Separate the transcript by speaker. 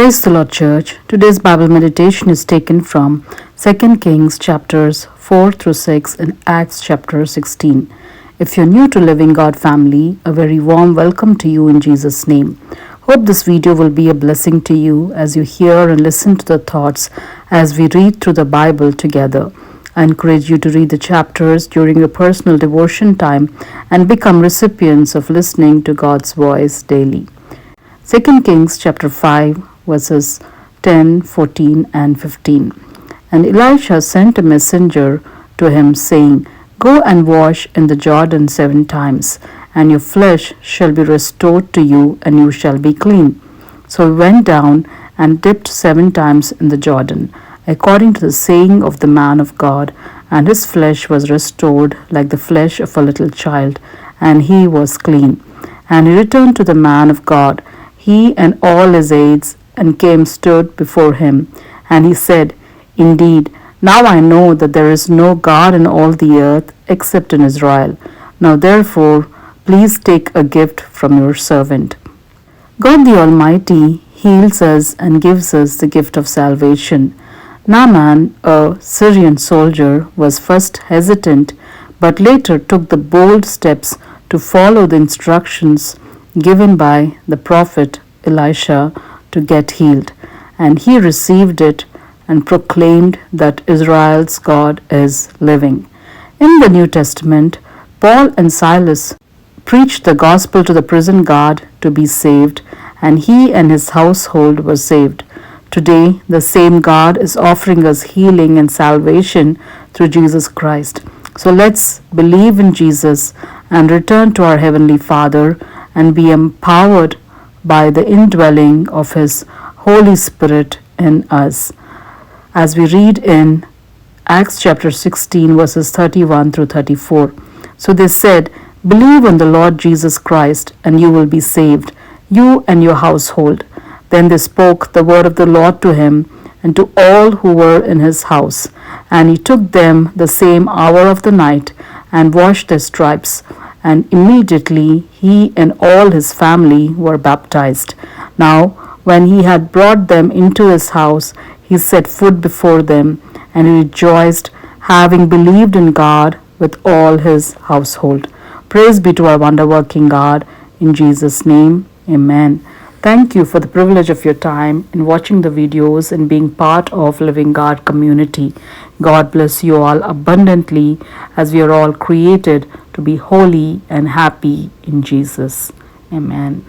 Speaker 1: Praise the Lord, Church. Today's Bible meditation is taken from 2 Kings chapters 4 through 6 and Acts chapter 16. If you're new to Living God family, a very warm welcome to you in Jesus' name. Hope this video will be a blessing to you as you hear and listen to the thoughts as we read through the Bible together. I encourage you to read the chapters during your personal devotion time and become recipients of listening to God's voice daily. 2 Kings chapter 5 verses 10, 14 and 15. And Elisha sent a messenger to him, saying, Go and wash in the Jordan 7 times, and your flesh shall be restored to you, and you shall be clean. So he went down and dipped 7 times in the Jordan, according to the saying of the man of God, and his flesh was restored like the flesh of a little child, and he was clean. And he returned to the man of God, he and all his aides, and stood before him. And he said, Indeed, now I know that there is no God in all the earth except in Israel. Now therefore, please take a gift from your servant. God the Almighty heals us and gives us the gift of salvation. Naaman, a Syrian soldier, was first hesitant, but later took the bold steps to follow the instructions given by the prophet Elisha to get healed, and he received it and proclaimed that Israel's God is living. In the New Testament, Paul and Silas preached the gospel to the prison guard to be saved, and he and his household were saved. Today, the same God is offering us healing and salvation through Jesus Christ. So let's believe in Jesus and return to our Heavenly Father and be empowered by the indwelling of His Holy Spirit in us. As we read in Acts chapter 16 verses 31 through 34. So they said, Believe on the Lord Jesus Christ, and you will be saved, you and your household. Then they spoke the word of the Lord to him and to all who were in his house. And he took them the same hour of the night and washed their stripes. And immediately he and all his family were baptized. Now, when he had brought them into his house, he set food before them, and he rejoiced, having believed in God with all his household. Praise be to our wonder-working God. In Jesus' name, amen. Thank you for the privilege of your time in watching the videos and being part of Living God community. God bless you all abundantly as we are all created to be holy and happy in Jesus. Amen.